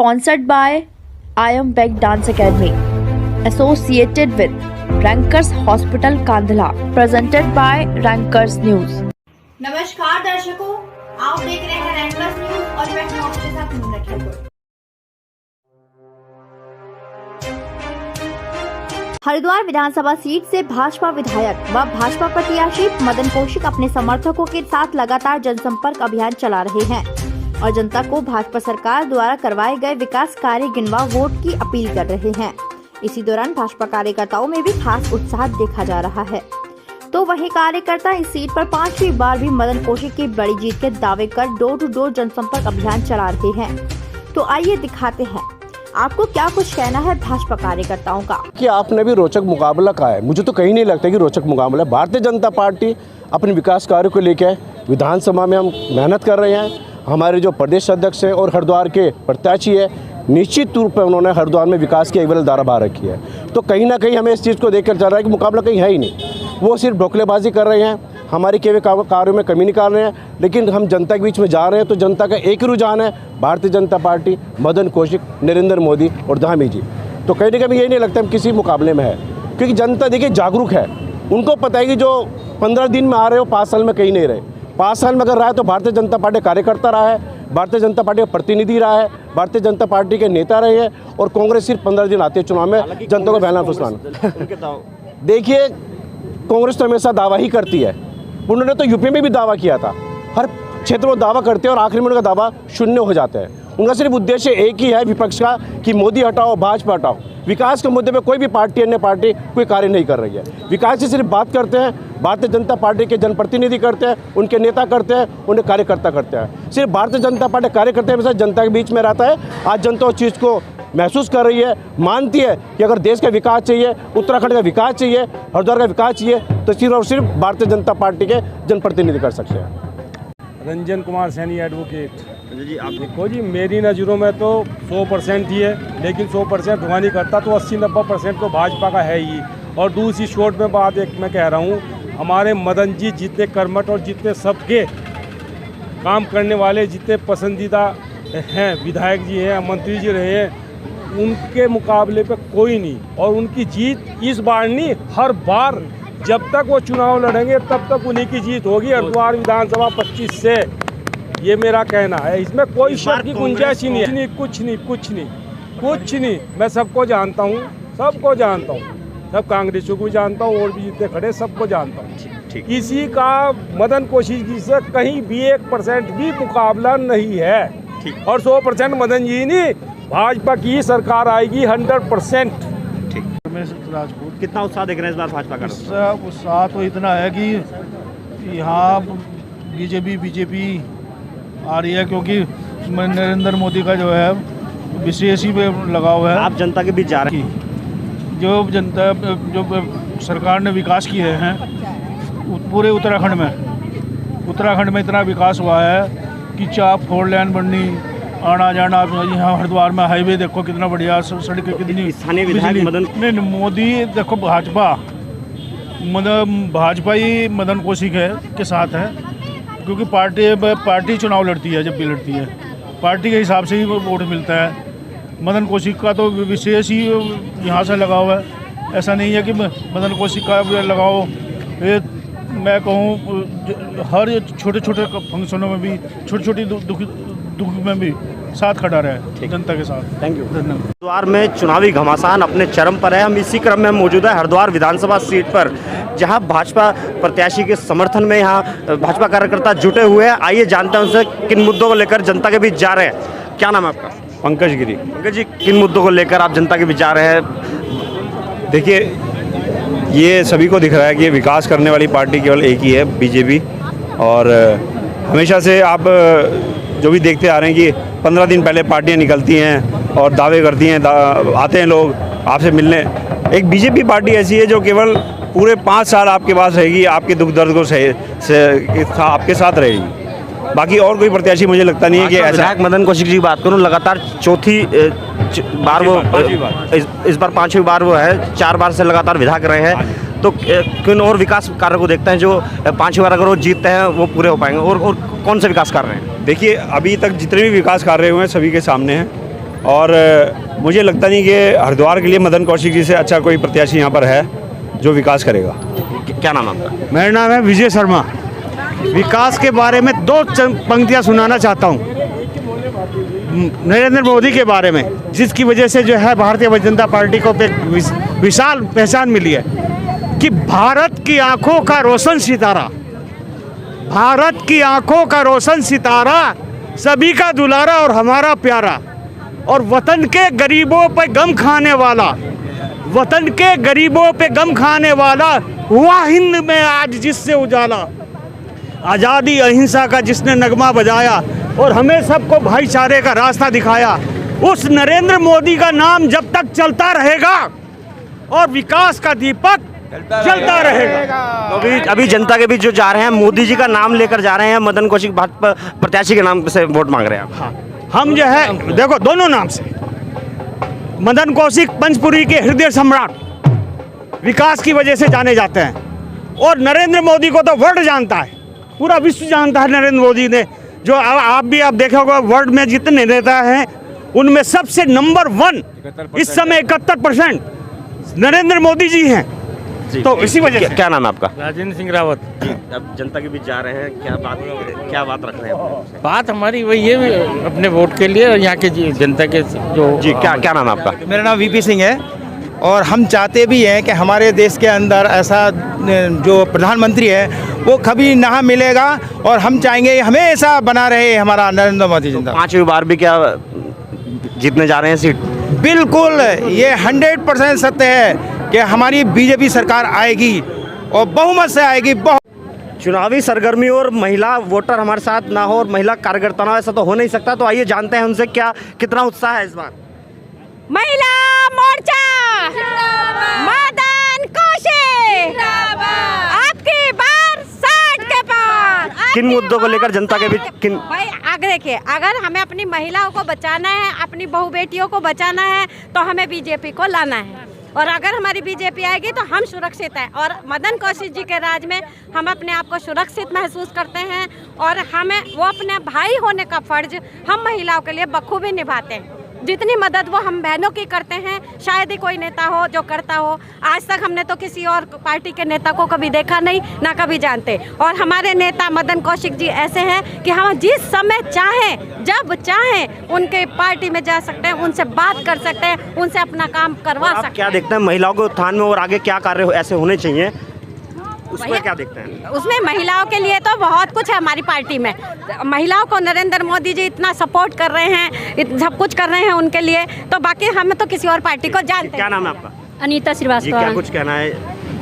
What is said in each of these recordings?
sponsored by I Am Back Dance Academy, associated with Rankers Hospital Kandhala, presented by Rankers News. नमस्कार दर्शकों, आप देख रहे हैं रैंकर्स न्यूज और मैं हूं आपके साथ मुन्ना ठाकुर। हरिद्वार विधानसभा सीट से भाजपा विधायक व भाजपा प्रत्याशी मदन कौशिक अपने समर्थकों के साथ लगातार जनसंपर्क अभियान चला रहे हैं और जनता को भाजपा सरकार द्वारा करवाए गए विकास कार्य गिनवा वोट की अपील कर रहे हैं। इसी दौरान भाजपा कार्यकर्ताओं में भी खास उत्साह देखा जा रहा है। तो वही कार्यकर्ता इस सीट पर 5वीं बार भी मदन कौशिक की बड़ी जीत के दावे कर डोर टू डोर जनसंपर्क अभियान चला रहे हैं। तो आइए दिखाते हैं आपको क्या कुछ कहना है भाजपा कार्यकर्ताओं का। कि आपने भी रोचक मुकाबला कहा है, मुझे तो कहीं नहीं लगता कि रोचक मुकाबला है। भारतीय जनता पार्टी अपने विकास कार्य को लेकर विधानसभा में हम मेहनत कर रहे हैं। हमारे जो प्रदेश अध्यक्ष है और हरिद्वार के प्रत्याशी है, निश्चित रूप में उन्होंने हरिद्वार में विकास की एक बड़ी धारा बार रखी है। तो कहीं ना कहीं हमें इस चीज़ को देखकर चल रहा है कि मुकाबला कहीं है ही नहीं। वो सिर्फ ढोकलेबाजी कर रहे हैं, हमारे किए हुए कार्यों में कमी निकाल रहे हैं। लेकिन हम जनता के बीच में जा रहे हैं तो जनता का एक ही रुझान है, भारतीय जनता पार्टी, मदन कौशिक, नरेंद्र मोदी और धामी जी। तो कहीं ना कहीं यही नहीं लगता हम किसी मुकाबले में है, क्योंकि जनता देखिए जागरूक है। उनको पता है कि जो 15 दिन में आ रहे हो 5 साल में कहीं नहीं रहे। 5 साल में अगर रहा है तो भारतीय जनता पार्टी कार्यकर्ता रहा है, भारतीय जनता पार्टी का प्रतिनिधि रहा है, भारतीय जनता पार्टी के नेता रहे हैं। और कांग्रेस सिर्फ 15 दिन आती है चुनाव में जनता को बहलाना फुसलाना। देखिए कांग्रेस तो हमेशा दावा ही करती है। उन्होंने तो यूपी में भी दावा किया था, हर क्षेत्र में दावा करते हैं और आखिरी में उनका दावा शून्य हो जाता है। उनका सिर्फ उद्देश्य एक ही है विपक्ष का कि मोदी हटाओ, भाजपा हटाओ। विकास के मुद्दे पे कोई भी पार्टी, अन्य पार्टी कोई कार्य नहीं कर रही है। विकास की सिर्फ बात करते हैं, भारतीय जनता पार्टी के जनप्रतिनिधि करते हैं, उनके नेता करते हैं, उन्हें कार्यकर्ता करते हैं। सिर्फ भारतीय जनता पार्टी कार्यकर्ता हमेशा जनता के बीच में रहता है। आज जनता उस चीज़ को महसूस कर रही है, मानती है कि अगर देश का विकास चाहिए, उत्तराखंड का विकास चाहिए, हरिद्वार का विकास चाहिए तो सिर्फ और सिर्फ भारतीय जनता पार्टी के जनप्रतिनिधि कर सकते हैं। रंजन कुमार सैनी एडवोकेट जी। आप देखो जी, मेरी नज़रों में तो 100% ही है, लेकिन 100% हुआ नहीं करता तो 80-90% तो भाजपा का है ही। और दूसरी शॉर्ट में बात एक मैं कह रहा हूँ, हमारे मदन जी जितने कर्मठ और जितने सबके काम करने वाले, जितने पसंदीदा हैं विधायक जी हैं, मंत्री जी रहे हैं, उनके मुकाबले पे कोई नहीं। और उनकी जीत इस बार नहीं, हर बार जब तक वो चुनाव लड़ेंगे तब तक उन्हीं की जीत होगी हरिद्वार विधानसभा 25 से। ये मेरा कहना है, इसमें कोई शक की गुंजाइश ही नहीं है। कुछ नहीं। मैं सबको जानता हूँ, सब कांग्रेसों को जानता हूँ और भी जितने खड़े सबको जानता हूँ। किसी का मदन कौशिक जी से कहीं भी 1% भी मुकाबला नहीं है। और 100% मदन जी नहीं, भाजपा की सरकार आएगी 100%। राजपूत, कितना उत्साह देख रहे हैं इस बार भाजपा का? उत्साह तो इतना है कि यहाँ बीजेपी आ रही है, क्योंकि नरेंद्र मोदी का जो है विशेष ही लगाव है। आप जनता के बीच जा रहे हैं। जो सरकार ने विकास किए हैं पूरे उत्तराखंड में इतना विकास हुआ है कि 4 लेन बननी, आना जाना। यहाँ हरिद्वार में हाईवे देखो कितना बढ़िया, सड़कें कितनी। स्थानीय विधायक मदन नहीं, मोदी देखो भाजपा ही मदन कौशिक के साथ है, क्योंकि पार्टी चुनाव लड़ती है। जब भी लड़ती है पार्टी के हिसाब से ही वोट मिलता है। मदन कौशिक का तो विशेष ही यहाँ से लगाव है। ऐसा नहीं है कि मदन कौशिक का लगाव, मैं कहूँ हर छोटे फंक्शनों में भी, छोटी दुख में भी साथ खड़ा रहे जनता के साथ। Thank you. हरिद्वार में चुनावी घमासान अपने चरम पर है। हम इसी क्रम में मौजूद है हरिद्वार विधानसभा सीट पर, जहां भाजपा प्रत्याशी के समर्थन में यहां भाजपा कार्यकर्ता जुटे हुए हैं। आइए जानते हैं उनसे किन मुद्दों को लेकर जनता के बीच जा रहे हैं। क्या नाम है आपका? पंकज गिरी। पंकज जी, किन मुद्दों को लेकर आप जनता के बीच जा रहे हैं? देखिए, ये सभी को दिख रहा है कि ये विकास करने वाली पार्टी केवल एक ही है, बीजेपी। और हमेशा से आप जो भी देखते आ रहे हैं कि 15 दिन पहले पार्टियां निकलती हैं और दावे करती हैं, आते हैं लोग आपसे मिलने। एक बीजेपी पार्टी ऐसी है जो केवल पूरे 5 साल आपके पास रहेगी, आपके दुख दर्द को आपके साथ रहेगी। बाकी और कोई प्रत्याशी मुझे लगता नहीं है कि ऐसा। विधायक मदन कौशिक जी की बात करूँ, लगातार चौथी बार वो, इस बार 5वीं बार वो है, 4 बार से लगातार विधायक रहे हैं। तो किन और विकास कार्य को देखते हैं जो 5वीं बार अगर वो जीतते हैं वो पूरे हो पाएंगे? और कौन से विकास कर रहे हैं? देखिए, अभी तक जितने भी विकास कार्य हुए हैं सभी के सामने हैं। और मुझे लगता नहीं कि हरिद्वार के लिए मदन कौशिक जी से अच्छा कोई प्रत्याशी यहाँ पर है जो विकास करेगा। क्या नाम है आपका? मेरा नाम है विजय शर्मा। विकास के बारे में दो पंक्तियां सुनाना चाहता हूं। नरेंद्र मोदी के बारे में, जिसकी वजह से जो है भारतीय जनता पार्टी को एक विशाल पहचान मिली है कि भारत की आंखों का रोशन सितारा, भारत की आंखों का रोशन सितारा, सभी का दुलारा और हमारा प्यारा, और वतन के गरीबों पे गम खाने वाला, वतन के गरीबों पे गम खाने वाला हुआ हिंद में आज जिससे उजाला, आज़ादी अहिंसा का जिसने नगमा बजाया और हमें सबको भाईचारे का रास्ता दिखाया, उस नरेंद्र मोदी का नाम जब तक चलता रहेगा और विकास का दीपक चलता रहेगा। तो अभी जनता के बीच जो जा रहे हैं, मोदी जी का नाम लेकर जा रहे हैं, मदन कौशिक भाजपा प्रत्याशी के नाम से वोट मांग रहे हैं आप। हाँ, हम जो है देखो दोनों नाम से, मदन कौशिक पंचपुरी के हृदय सम्राट, विकास की वजह से जाने जाते हैं, और नरेंद्र मोदी को तो वर्ल्ड जानता है, पूरा विश्व जानता है नरेंद्र मोदी ने। जो आप देखे होगा वर्ल्ड में जितने नेता हैं उनमें सबसे नंबर 1 इस समय 71% नरेंद्र मोदी जी हैं। तो इसी वजह से। क्या नाम है आपका? राजेंद्र सिंह रावत। अब जनता के बीच जा रहे हैं, क्या बात रख रहे हैं? बात हमारी वही है अपने वोट के लिए और यहाँ के जनता के जो। जी क्या नाम है आपका? मेरा नाम वीपी सिंह है, और हम चाहते भी हैं कि हमारे देश के अंदर ऐसा जो प्रधानमंत्री है वो कभी ना मिलेगा, और हम चाहेंगे हमेशा बना रहे हमारा नरेंद्र मोदी जी। 5वीं बार भी क्या जीतने जा रहे हैं सीट? बिल्कुल, ये 100% सत्य है कि हमारी बीजेपी सरकार आएगी और बहुमत से आएगी। चुनावी सरगर्मी और महिला वोटर हमारे साथ ना हो और महिला कार्यकर्ता ना हो, ऐसा तो हो नहीं सकता। तो आइए जानते हैं उनसे कितना उत्साह है इस बार। महिला मोर्चा मदन कौशिक आपकी बार 60 के पार। किन मुद्दों को लेकर जनता के बीच भाई आगे देखिए, अगर हमें अपनी महिलाओं को बचाना है, अपनी बहू बेटियों को बचाना है, तो हमें बीजेपी को लाना है, और अगर हमारी बीजेपी आएगी तो हम सुरक्षित हैं। और मदन कौशिक जी के राज में हम अपने आप को सुरक्षित महसूस करते हैं, और हमें वो अपने भाई होने का फर्ज हम महिलाओं के लिए बखूबी निभाते हैं। जितनी मदद वो हम बहनों की करते हैं, शायद ही कोई नेता हो जो करता हो। आज तक हमने तो किसी और पार्टी के नेता को कभी देखा नहीं, ना कभी जानते। और हमारे नेता मदन कौशिक जी ऐसे हैं कि हम जिस समय चाहें, जब चाहें, उनके पार्टी में जा सकते हैं, उनसे बात कर सकते हैं, उनसे अपना काम करवा सकते हैं। क्या देखते हैं महिलाओं के उत्थान में और आगे क्या कार्य ऐसे होने चाहिए, उसमें क्या देखते हैं? उसमें महिलाओं के लिए तो बहुत कुछ है हमारी पार्टी में। महिलाओं को नरेंद्र मोदी जी इतना सपोर्ट कर रहे हैं, सब कुछ कर रहे हैं उनके लिए, तो बाकी हम तो किसी और पार्टी को जानते हैं। क्या नाम है आपका? अनीता श्रीवास्तव। क्या कुछ कहना है?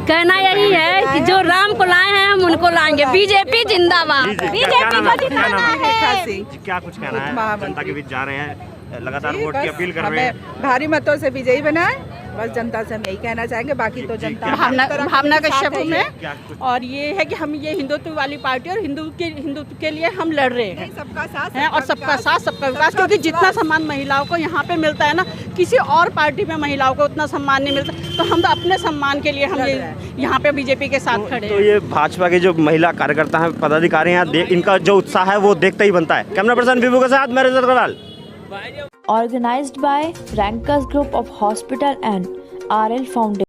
कहना यही है कि जो राम को लाए हैं हम उनको लाएंगे। बीजेपी जिंदाबाद। बीजेपी को जिताना है। क्या कुछ कहना है? जनता के बीच जा रहे हैं, लगातार वोट की अपील कर रहे हैं, भारी मतों से विजयी बनाए, बस जनता से हम यही कहना चाहेंगे। बाकी तो जनता भावना कश्यप में, और ये है कि हम ये हिंदुत्व वाली पार्टी और हिंदुत्व के लिए हम लड़ रहे हैं। सबका साथ है, और सबका साथ सबका विकास, क्योंकि जितना सम्मान महिलाओं को यहाँ पे मिलता है ना, किसी और पार्टी में महिलाओं को उतना सम्मान नहीं मिलता। तो हम तो अपने सम्मान के लिए हम यहाँ पे बीजेपी के साथ खड़े हैं। तो ये भाजपा के जो महिला कार्यकर्ता हैं, पदाधिकारी हैं, इनका जो उत्साह है वो देखते ही बनता है। कैमरा पर्सन विभू के साथ मैं रजत Agarwal. Organized by Rankers Group of Hospital and RL Foundation.